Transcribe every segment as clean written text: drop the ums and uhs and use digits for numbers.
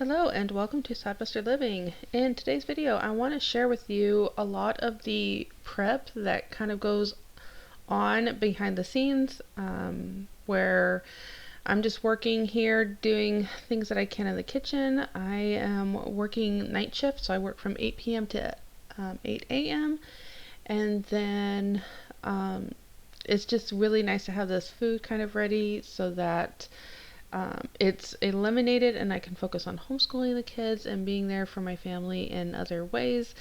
Hello and welcome to Sodbuster Living. In today's video, I want to share with you a lot of the prep that kind of goes on behind the scenes, where I'm just working here doing things that I can in the kitchen. I am working night shift, so I work from 8 p.m. to 8 a.m. and then it's just really nice to have this food kind of ready so that it's eliminated and I can focus on homeschooling the kids and being there for my family in other ways.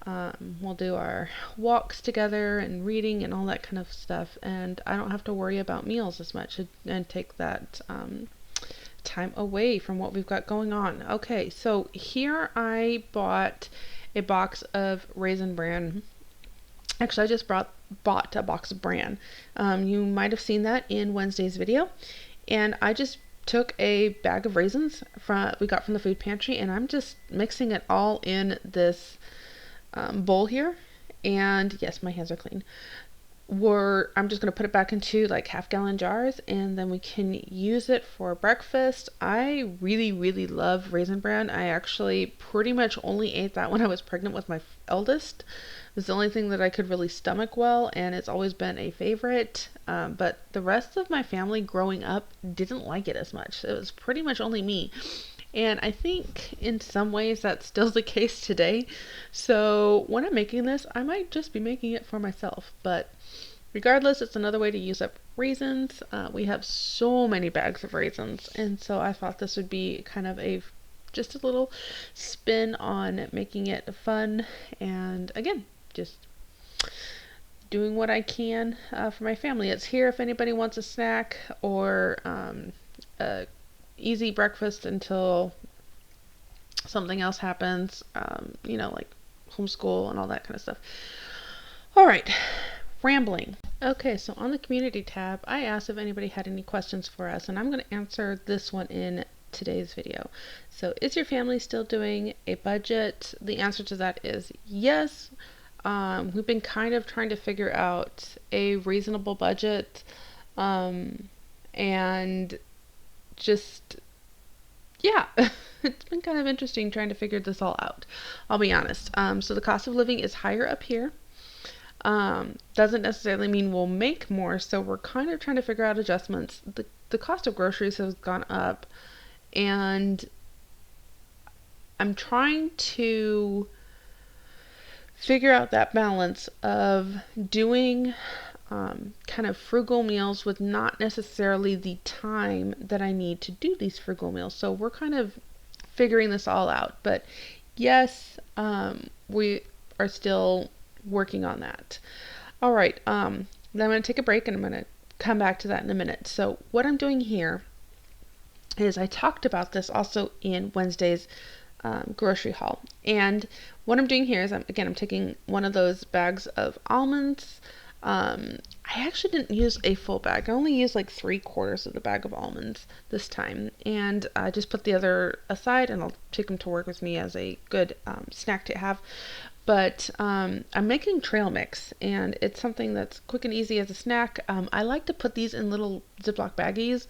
We'll do our walks together and reading and all that kind of stuff, and I don't have to worry about meals as much and take that time away from what we've got going on. Okay, so here I bought a box of Raisin Bran. Actually, I just bought a box of bran. You might have seen that in Wednesday's video. And I just took a bag of raisins we got from the food pantry, and I'm just mixing it all in this bowl here. And yes, my hands are clean. I'm just going to put it back into like half-gallon jars, and then we can use it for breakfast. I really love Raisin Bran. I actually pretty much only ate that when I was pregnant with my eldest. It was the only thing that I could really stomach well, and it's always been a favorite. But the rest of my family growing up didn't like it as much. It was pretty much only me. And I think in some ways that's still the case today. So when I'm making this, I might just be making it for myself. But regardless, it's another way to use up raisins. We have so many bags of raisins, and so I thought this would be kind of just a little spin on making it fun, and again, just doing what I can for my family. It's here if anybody wants a snack or a easy breakfast until something else happens, like homeschool and all that kind of stuff. All right. Rambling. Okay, so on the community tab, I asked if anybody had any questions for us, and I'm going to answer this one in today's video. So, is your family still doing a budget? The answer to that is yes. We've been kind of trying to figure out a reasonable budget, and just, yeah, it's been kind of interesting trying to figure this all out. I'll be honest. So the cost of living is higher up here. Doesn't necessarily mean we'll make more, so we're kind of trying to figure out adjustments. The cost of groceries has gone up, and I'm trying to figure out that balance of doing kind of frugal meals with not necessarily the time that I need to do these frugal meals. So we're kind of figuring this all out, but yes, we are still working on that. All right, then I'm going to take a break and I'm going to come back to that in a minute. So what I'm doing here is I talked about this also in Wednesday's grocery haul. And what I'm doing here is I'm taking one of those bags of almonds. I actually didn't use a full bag. I only used like 3/4 of the bag of almonds this time. And I just put the other aside, and I'll take them to work with me as a good snack to have. But I'm making trail mix, and it's something that's quick and easy as a snack. I like to put these in little Ziploc baggies,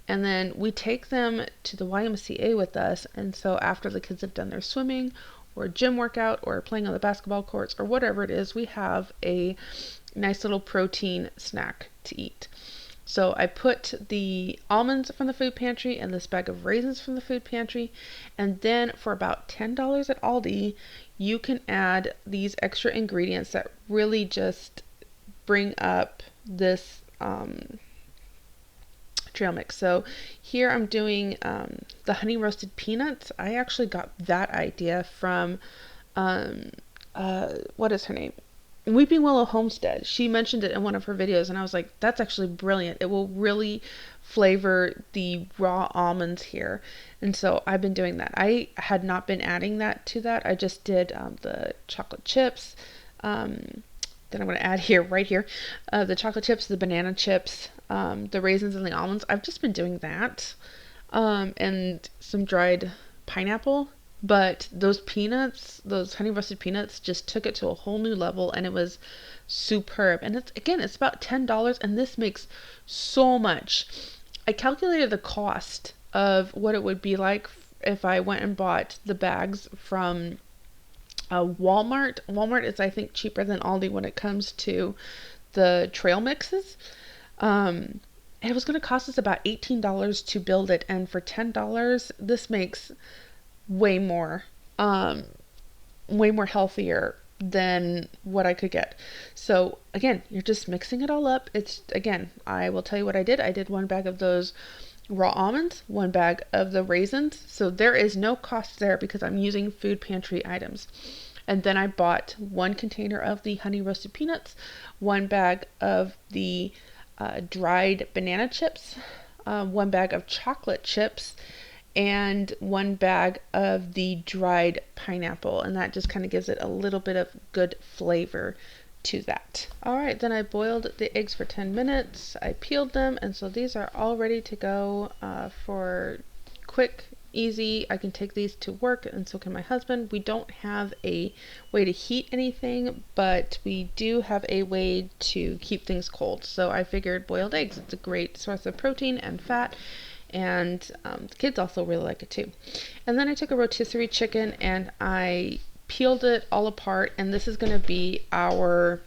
and then we take them to the YMCA with us. And so after the kids have done their swimming or gym workout or playing on the basketball courts or whatever it is, we have a nice little protein snack to eat. So I put the almonds from the food pantry and this bag of raisins from the food pantry, and then for about $10 at Aldi, you can add these extra ingredients that really just bring up this trail mix. So here I'm doing the honey roasted peanuts. I actually got that idea from what is her name? Weeping Willow Homestead. She mentioned it in one of her videos, and I was like, that's actually brilliant. It will really flavor the raw almonds here. And so I've been doing that. I had not been adding that to that. I just did the chocolate chips. Then I'm going to add right here, the chocolate chips, the banana chips, the raisins, and the almonds. I've just been doing that. And some dried pineapple. But those peanuts, those honey roasted peanuts, just took it to a whole new level, and it was superb. And it's about $10, and this makes so much. I calculated the cost of what it would be like if I went and bought the bags from Walmart. Walmart is, I think, cheaper than Aldi when it comes to the trail mixes. Um, it was going to cost us about $18 to build it, and for $10, this makes way more, um, way more healthier than what I could get. So again, you're just mixing it all up. It's, again, I will tell you what I did. I did one bag of those raw almonds, one bag of the raisins. So there is no cost there because I'm using food pantry items. And then I bought one container of the honey roasted peanuts, one bag of the dried banana chips, one bag of chocolate chips, and one bag of the dried pineapple. And that just kind of gives it a little bit of good flavor to that. All right, then I boiled the eggs for 10 minutes. I peeled them, and so these are all ready to go for quick, easy. I can take these to work, and so can my husband. We don't have a way to heat anything, but we do have a way to keep things cold. So I figured boiled eggs, it's a great source of protein and fat, and the kids also really like it too. And then I took a rotisserie chicken and I peeled it all apart, and this is going to be our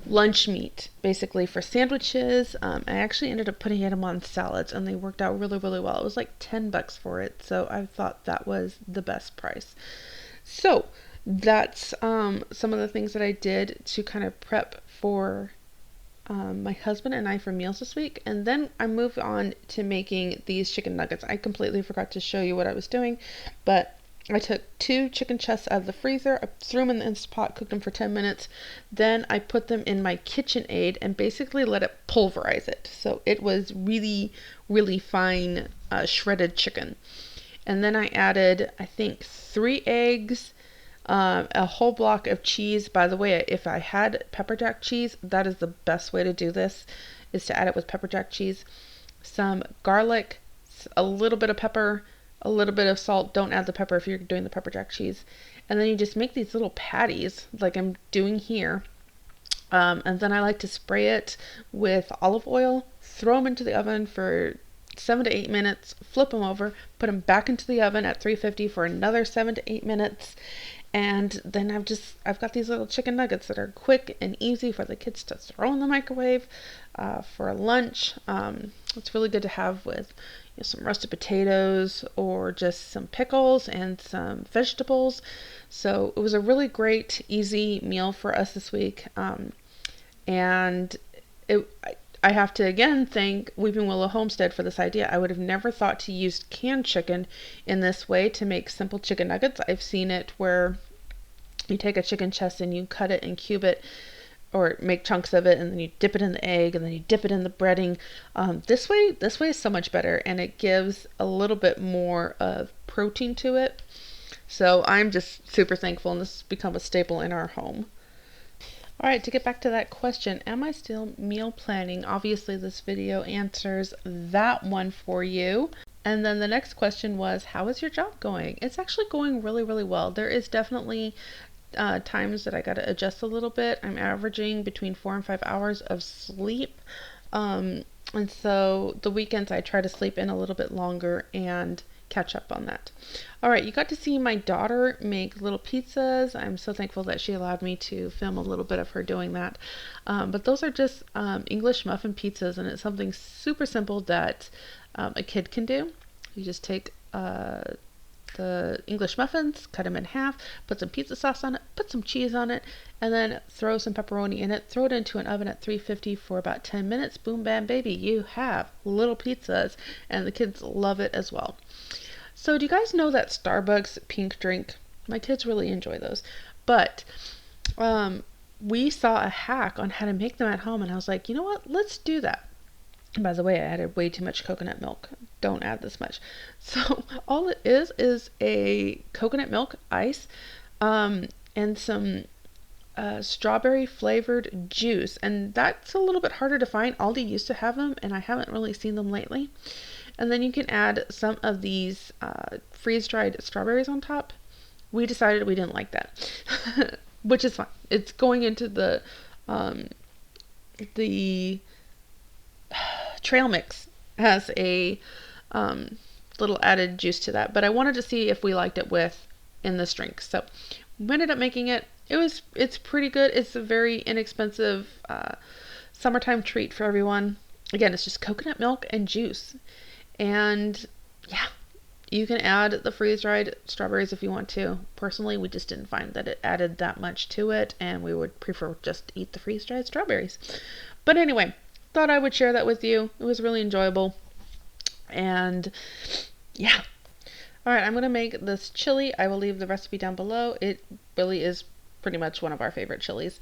lunch meat basically for sandwiches. I actually ended up putting them on salads, and they worked out really, really well. It was like $10 for it, so I thought that was the best price. So that's some of the things that I did to kind of prep for my husband and I for meals this week. And then I moved on to making these chicken nuggets. I completely forgot to show you what I was doing, but I took 2 chicken chests out of the freezer, I threw them in the Instant Pot, cooked them for 10 minutes. Then I put them in my KitchenAid and basically let it pulverize it. So it was really, really fine shredded chicken. And then I added, I think, 3 eggs, a whole block of cheese. By the way, if I had pepper jack cheese, that is the best way to do this, is to add it with pepper jack cheese. Some garlic, a little bit of pepper, a little bit of salt. Don't add the pepper if you're doing the pepper jack cheese. And then you just make these little patties like I'm doing here. And then I like to spray it with olive oil, throw them into the oven for 7 to 8 minutes, flip them over, put them back into the oven at 350 for another 7 to 8 minutes. And then I've got these little chicken nuggets that are quick and easy for the kids to throw in the microwave for lunch. It's really good to have with some roasted potatoes or just some pickles and some vegetables. So it was a really great, easy meal for us this week. And I have to again thank Weeping Willow Homestead for this idea. I would have never thought to use canned chicken in this way to make simple chicken nuggets. I've seen it where you take a chicken chest and you cut it and cube it, or make chunks of it, and then you dip it in the egg, and then you dip it in the breading. This way is so much better, and it gives a little bit more of protein to it. So I'm just super thankful, and this has become a staple in our home. All right, to get back to that question, am I still meal planning? Obviously, this video answers that one for you. And then the next question was, how is your job going? It's actually going really, really well. There is definitely times that I got to adjust a little bit. I'm averaging between 4 and 5 hours of sleep. And so the weekends I try to sleep in a little bit longer and catch up on that. All right, you got to see my daughter make little pizzas. I'm so thankful that she allowed me to film a little bit of her doing that. But those are just English muffin pizzas, and it's something super simple that a kid can do. You just take the English muffins, cut them in half, put some pizza sauce on it, put some cheese on it, and then throw some pepperoni in it, throw it into an oven at 350 for about 10 minutes. Boom, bam, baby, you have little pizzas, and the kids love it as well. So do you guys know that Starbucks pink drink? My kids really enjoy those. But we saw a hack on how to make them at home, and I was like, you know what? Let's do that. And by the way, I added way too much coconut milk. Don't add this much. So all it is a coconut milk ice and some strawberry flavored juice. And that's a little bit harder to find. Aldi used to have them, and I haven't really seen them lately. And then you can add some of these freeze-dried strawberries on top. We decided we didn't like that, which is fine. It's going into the trail mix has a little added juice to that. But I wanted to see if we liked it with in this drink. So we ended up making it. It's pretty good. It's a very inexpensive summertime treat for everyone. Again, it's just coconut milk and juice. And yeah, you can add the freeze-dried strawberries if you want to. Personally, we just didn't find that it added that much to it, and we would prefer just eat the freeze-dried strawberries. But anyway, thought I would share that with you. It was really enjoyable. And yeah. All right, I'm going to make this chili. I will leave the recipe down below. It really is pretty much one of our favorite chilies,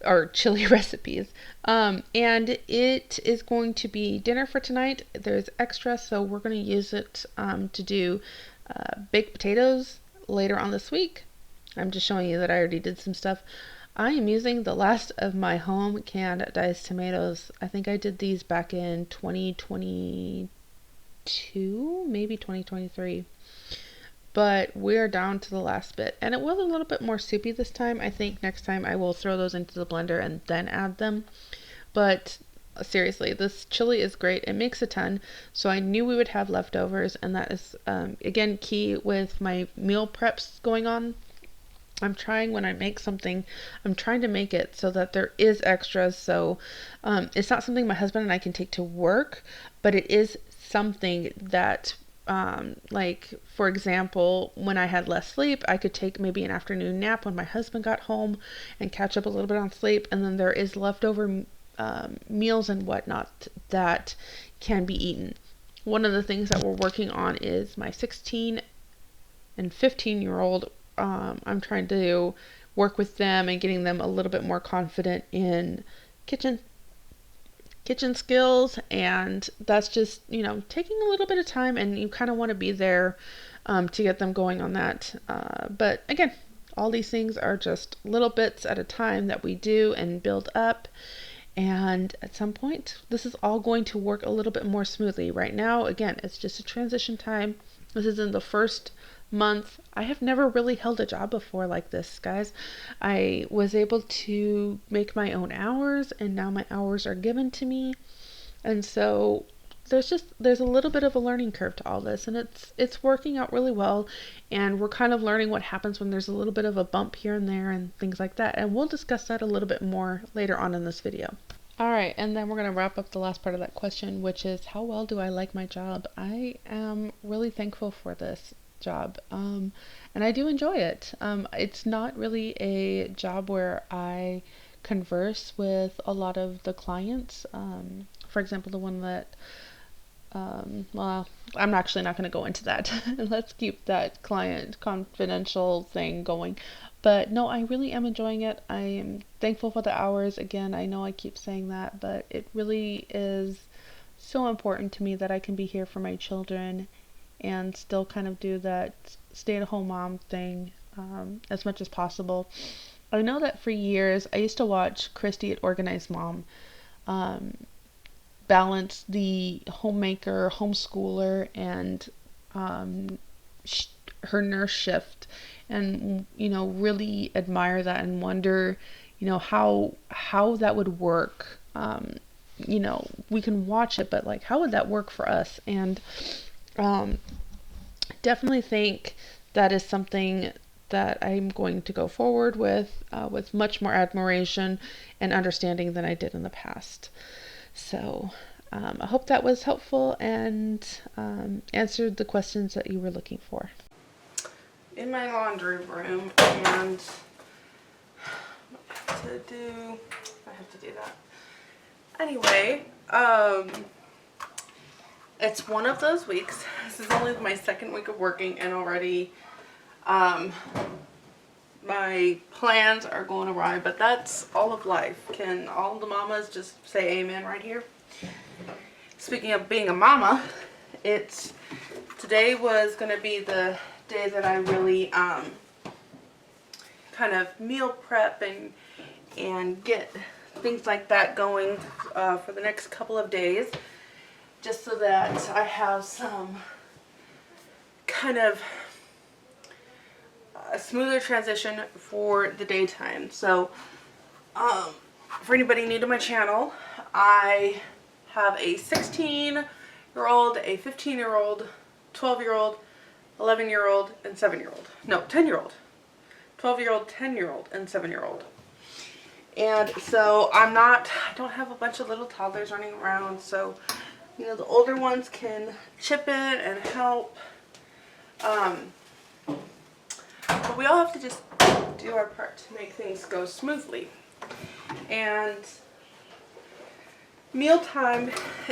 or chili recipes. And it is going to be dinner for tonight. There's extra, so we're going to use it to do baked potatoes later on this week. I'm just showing you that I already did some stuff. I am using the last of my home canned diced tomatoes. I think I did these back in 2022, maybe 2023. But we're down to the last bit. And it was a little bit more soupy this time. I think next time I will throw those into the blender and then add them. But seriously, this chili is great. It makes a ton. So I knew we would have leftovers. And that is, again, key with my meal preps going on. I'm trying when I make something, I'm trying to make it so that there is extras. So it's not something my husband and I can take to work, but it is something that like, for example, when I had less sleep, I could take maybe an afternoon nap when my husband got home and catch up a little bit on sleep. And then there is leftover meals and whatnot that can be eaten. One of the things that we're working on is my 16 and 15-year-old. I'm trying to work with them and getting them a little bit more confident in kitchen skills, and that's just, you know, taking a little bit of time, and you kind of want to be there to get them going on that. But again, all these things are just little bits at a time that we do and build up, and at some point this is all going to work a little bit more smoothly. Right now, again, it's just a transition time. This is in the first month. I have never really held a job before like this, guys. I was able to make my own hours, and now my hours are given to me. And so there's a little bit of a learning curve to all this, and it's working out really well. And we're kind of learning what happens when there's a little bit of a bump here and there and things like that. And we'll discuss that a little bit more later on in this video. All right, and then we're going to wrap up the last part of that question, which is, how well do I like my job? I am really thankful for this job, and I do enjoy it. It's not really a job where I converse with a lot of the clients. For example, the one that, well, I'm actually not going to go into that. Let's keep that client confidential thing going. But no, I really am enjoying it. I am thankful for the hours. Again, I know I keep saying that, but it really is so important to me that I can be here for my children and still kind of do that stay-at-home mom thing as much as possible. I know that for years, I used to watch Christy at Organized Mom balance the homemaker, homeschooler, and her nurse shift, and, you know, really admire that and wonder, you know, how that would work. You know, we can watch it, but like, how would that work for us? And definitely think that is something that I'm going to go forward with much more admiration and understanding than I did in the past. So I hope that was helpful and answered the questions that you were looking for. In my laundry room, and I have to do that. Anyway, it's one of those weeks. This is only my second week of working, and already my plans are going awry, but that's all of life. Can all the mamas just say amen right here? Speaking of being a mama, today was going to be the day that I really kind of meal prep and get things like that going for the next couple of days, just so that I have some kind of a smoother transition for the daytime. So for anybody new to my channel, I have a 16-year-old, a 15-year-old, 12-year-old, 11-year-old, and 7-year-old. No, 10-year-old. 12-year-old, 10-year-old, and 7-year-old. And so I don't have a bunch of little toddlers running around, so, you know, the older ones can chip in and help. But we all have to just do our part to make things go smoothly. And mealtime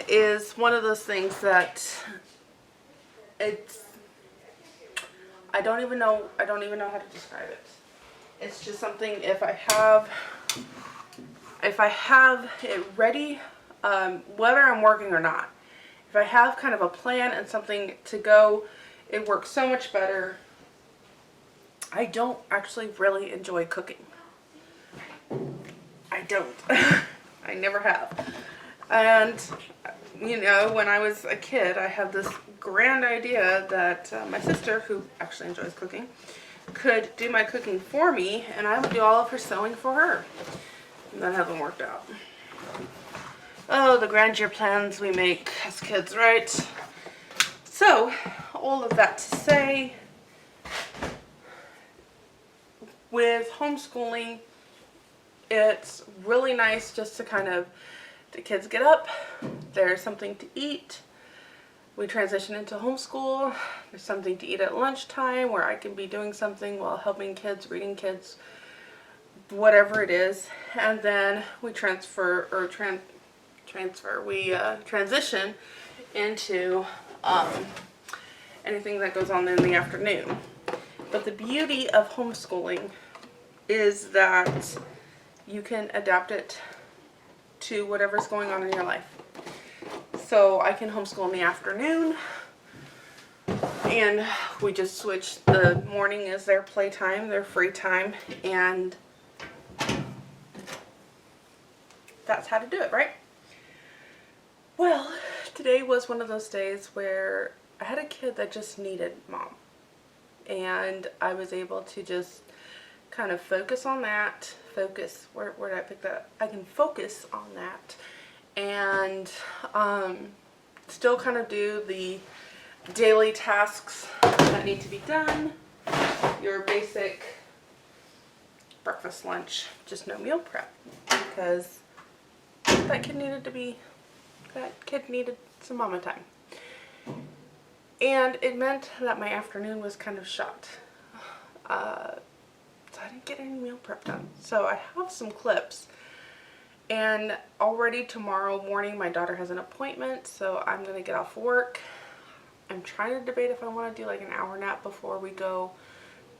is one of those things that I don't even know how to describe it. It's just something, if I have it ready, whether I'm working or not, if I have kind of a plan and something to go, it works so much better. I don't actually really enjoy cooking. I don't. I never have. And, you know, when I was a kid, I had this grand idea that my sister, who actually enjoys cooking, could do my cooking for me, and I would do all of her sewing for her. And that hasn't worked out. Oh, the grandeur plans we make as kids, right? So, all of that to say, with homeschooling, it's really nice just to kind of, the kids get up, there's something to eat. We transition into homeschool. There's something to eat at lunchtime where I can be doing something while helping kids, reading kids, whatever it is. And then we transition into anything that goes on in the afternoon. But the beauty of homeschooling is that you can adapt it to whatever's going on in your life. So I can homeschool in the afternoon, and we just switch. The morning is their playtime, their free time, and that's how to do it, right? Well, today was one of those days where I had a kid that just needed mom, and I was able to just kind of focus on that. Where did I pick that up? I can focus on that and still kind of do the daily tasks that need to be done. Your basic breakfast, lunch, just no meal prep, because that kid needed some mama time. And it meant that my afternoon was kind of shot. So I didn't get any meal prep done. So I have some clips. And already tomorrow morning my daughter has an appointment, so I'm going to get off work. I'm trying to debate if I want to do like an hour nap before we go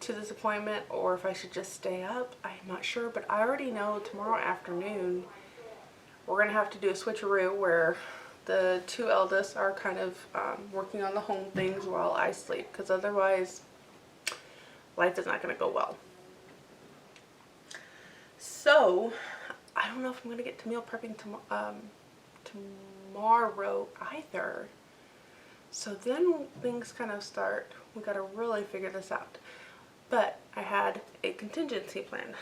to this appointment or if I should just stay up. I'm not sure, but I already know tomorrow afternoon we're going to have to do a switcheroo where the two eldest are kind of working on the home things while I sleep, because otherwise life is not going to go well. So I don't know if I'm going to get to meal prepping tomorrow either. So then things kind of start. We got to really figure this out. But I had a contingency plan.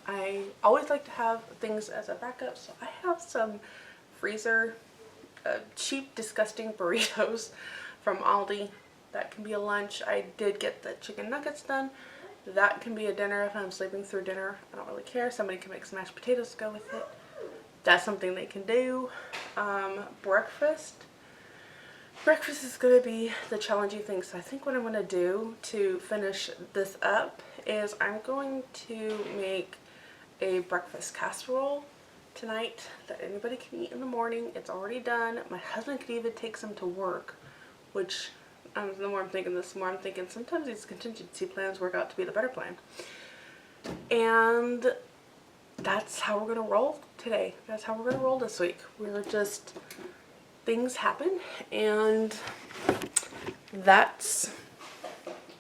I always like to have things as a backup. So I have some freezer, cheap, disgusting burritos from Aldi. That can be a lunch. I did get the chicken nuggets done. That can be a dinner if I'm sleeping through dinner. I don't really care. Somebody can make some mashed potatoes to go with it. That's something they can do. Breakfast. Breakfast is going to be the challenging thing. So I think what I'm going to do to finish this up is I'm going to make a breakfast casserole tonight that anybody can eat in the morning. It's already done. My husband could even take some to work, which the more I'm thinking this, the more I'm thinking sometimes these contingency plans work out to be the better plan. And that's how we're going to roll today. That's how we're going to roll this week. We're just, things happen, and that's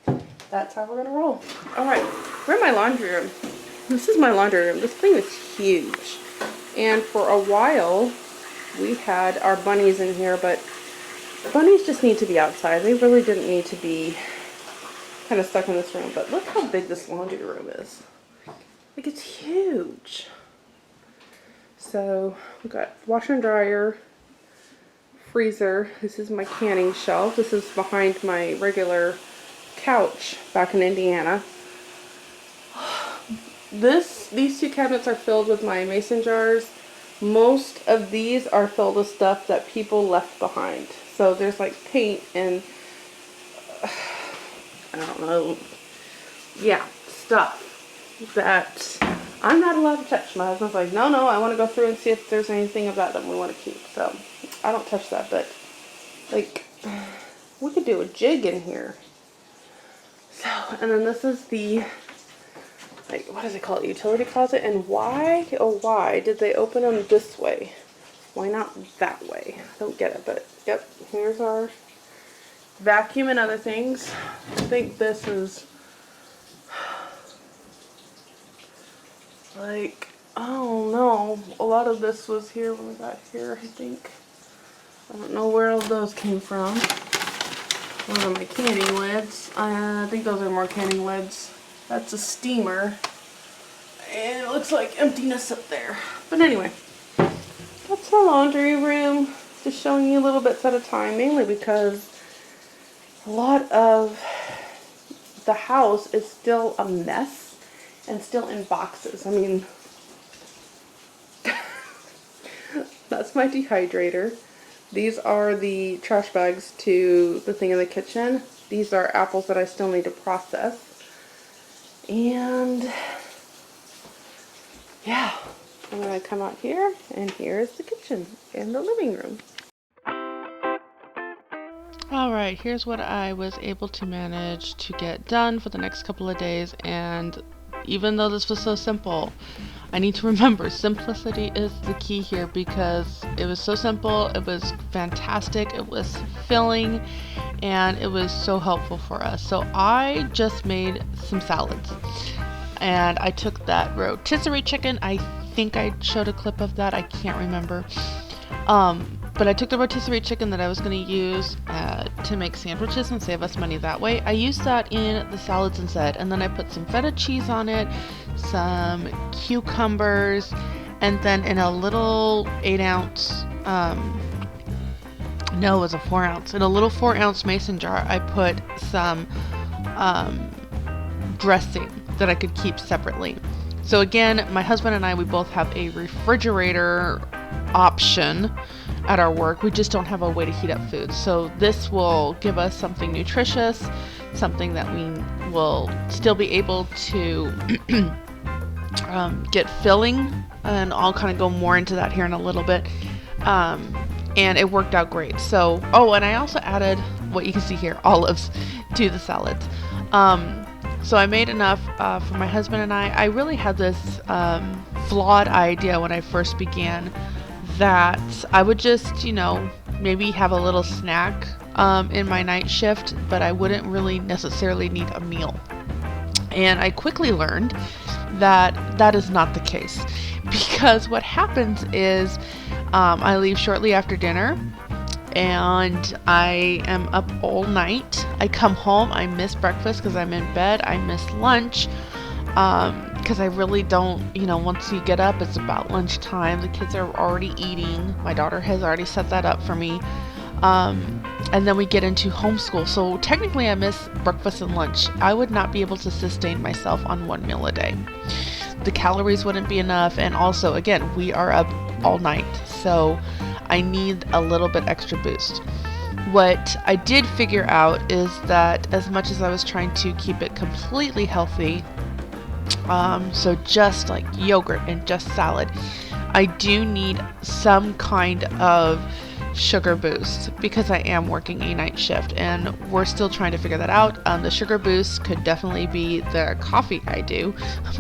how we're going to roll. Alright, we're in my laundry room. This is my laundry room. This thing is huge. And for a while, we had our bunnies in here, but bunnies just need to be outside. They really didn't need to be kind of stuck in this room. But look how big this laundry room is. Like, it's huge. So we've got washer and dryer, freezer. This is my canning shelf. This is behind my regular couch back in Indiana. These two cabinets are filled with my mason jars. Most of these are filled with stuff that people left behind. So there's like paint and I don't know, yeah, stuff that I'm not allowed to touch. My husband's like, no, I want to go through and see if there's anything of that we want to keep. So I don't touch that, but like we could do a jig in here. So, and then this is the, like, what does it call it? Utility closet. And why, oh why did they open them this way? Why not that way? I don't get it, but yep, here's our vacuum and other things. I think this is like, oh no, a lot of this was here when we got here, I think. I don't know where all those came from. One of my canning lids. I think those are more canning lids. That's a steamer. And it looks like emptiness up there. But anyway, that's the laundry room. Just showing you little bits at a time, mainly because a lot of the house is still a mess and still in boxes. I mean, that's my dehydrator. These are the trash bags to the thing in the kitchen. These are apples that I still need to process. And yeah, and then I come out here, and here is the kitchen and the living room. Alright, here's what I was able to manage to get done for the next couple of days, and even though this was so simple, I need to remember simplicity is the key here, because it was so simple, it was fantastic, it was filling, and it was so helpful for us. So I just made some salads, and I took that rotisserie chicken. I think I showed a clip of that, I can't remember. But I took the rotisserie chicken that I was going to use to make sandwiches and save us money that way. I used that in the salads instead, and then I put some feta cheese on it, some cucumbers, and then in a little 8-ounce, no, it was a 4-ounce, in a little 4-ounce mason jar, I put some dressing that I could keep separately. So again, my husband and I, we both have a refrigerator option at our work. We just don't have a way to heat up food. So this will give us something nutritious, something that we will still be able to get filling, and I'll kind of go more into that here in a little bit. And it worked out great. So, oh, and I also added, what you can see here, olives to the salads. So I made enough for my husband and I. I really had this flawed idea when I first began that I would just, maybe have a little snack in my night shift, but I wouldn't really necessarily need a meal. And I quickly learned that that is not the case, because what happens is I leave shortly after dinner and I am up all night. I come home, I miss breakfast because I'm in bed, I miss lunch, because I really don't, once you get up, it's about lunchtime. The kids are already eating. My daughter has already set that up for me. And then we get into homeschool. So technically I miss breakfast and lunch. I would not be able to sustain myself on one meal a day. The calories wouldn't be enough. And also, again, we are up all night. So I need a little bit extra boost. What I did figure out is that as much as I was trying to keep it completely healthy, so just like yogurt and just salad, I do need some kind of sugar boost because I am working a night shift and we're still trying to figure that out. The sugar boost could definitely be the coffee I do,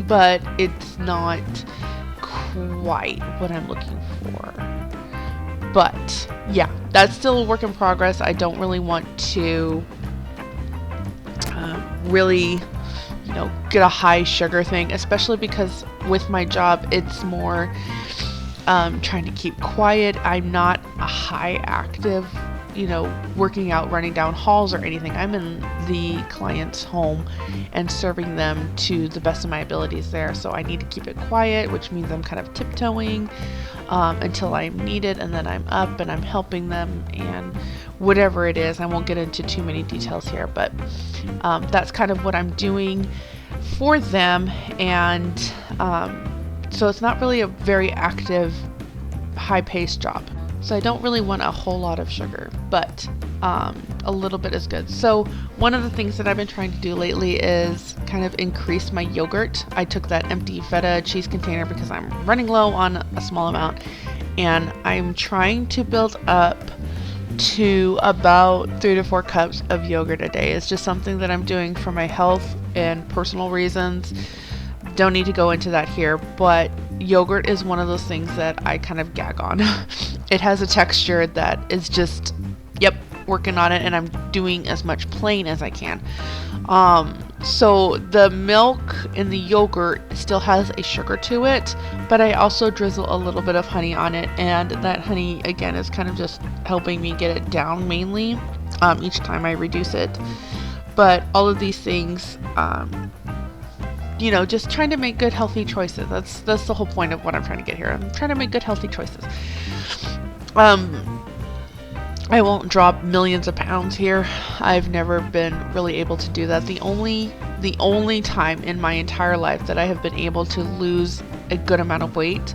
but it's not quite what I'm looking for. But yeah, that's still a work in progress. I don't really want to really get a high sugar thing, especially because with my job it's more trying to keep quiet. I'm not a high active working out, running down halls or anything. I'm in the client's home and serving them to the best of my abilities there. So I need to keep it quiet, which means I'm kind of tiptoeing until I'm needed, and then I'm up and I'm helping them and whatever it is. I won't get into too many details here, but that's kind of what I'm doing for them. And so it's not really a very active, high-paced job. So I don't really want a whole lot of sugar, but a little bit is good. So one of the things that I've been trying to do lately is kind of increase my yogurt. I took that empty feta cheese container because I'm running low on a small amount, and I'm trying to build up to about 3 to 4 cups of yogurt a day. It's just something that I'm doing for my health and personal reasons. Don't need to go into that here, but yogurt is one of those things that I kind of gag on. It has a texture that is just, yep, working on it, and I'm doing as much plain as I can. So the milk in the yogurt still has a sugar to it, but I also drizzle a little bit of honey on it, and that honey again is kind of just helping me get it down mainly each time I reduce it. But all of these things, just trying to make good healthy choices. That's the whole point of what I'm trying to get here. I'm trying to make good healthy choices. I won't drop millions of pounds here. I've never been really able to do that. The only time in my entire life that I have been able to lose a good amount of weight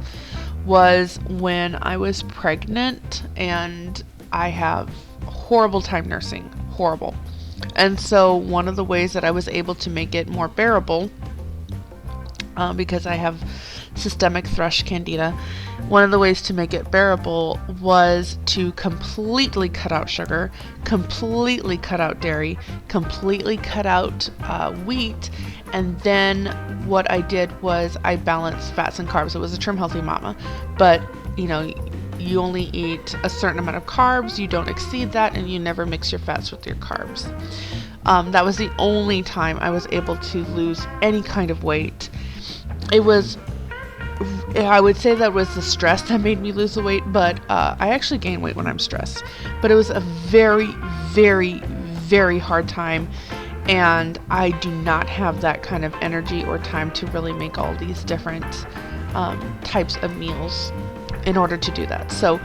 was when I was pregnant, and I have a horrible time nursing. Horrible. And so one of the ways that I was able to make it more bearable, because I have systemic thrush candida, one of the ways to make it bearable was to completely cut out sugar, completely cut out dairy, completely cut out wheat, and then what I did was I balanced fats and carbs. It was a Trim Healthy Mama, but you only eat a certain amount of carbs, you don't exceed that, and you never mix your fats with your carbs. That was the only time I was able to lose any kind of weight. I would say that was the stress that made me lose the weight, but I actually gain weight when I'm stressed. But it was a very, very, very hard time, and I do not have that kind of energy or time to really make all these different types of meals in order to do that. So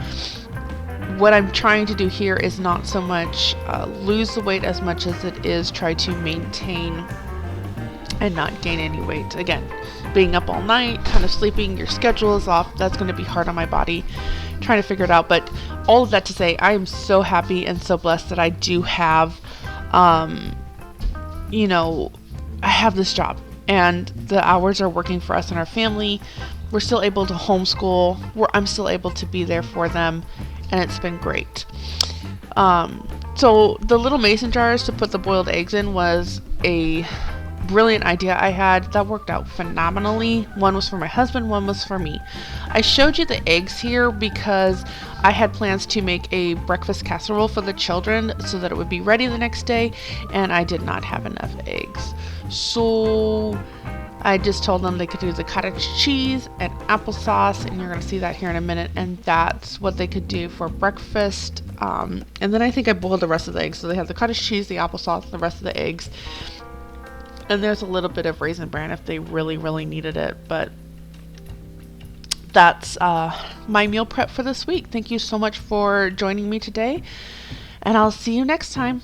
what I'm trying to do here is not so much lose the weight as much as it is try to maintain and not gain any weight. Again, being up all night, kind of sleeping, your schedule is off, that's going to be hard on my body, trying to figure it out. But all of that to say, I am so happy and so blessed that I do have, I have this job, and the hours are working for us and our family. We're still able to homeschool, I'm still able to be there for them, and it's been great. So the little mason jars to put the boiled eggs in was a brilliant idea I had that worked out phenomenally. One was for my husband, one was for me. I showed you the eggs here because I had plans to make a breakfast casserole for the children so that it would be ready the next day, and I did not have enough eggs. So I just told them they could do the cottage cheese and applesauce, and you're going to see that here in a minute, and that's what they could do for breakfast. And then I think I boiled the rest of the eggs. So they have the cottage cheese, the applesauce, the rest of the eggs. And there's a little bit of Raisin Bran if they really, really needed it. But that's my meal prep for this week. Thank you so much for joining me today, and I'll see you next time.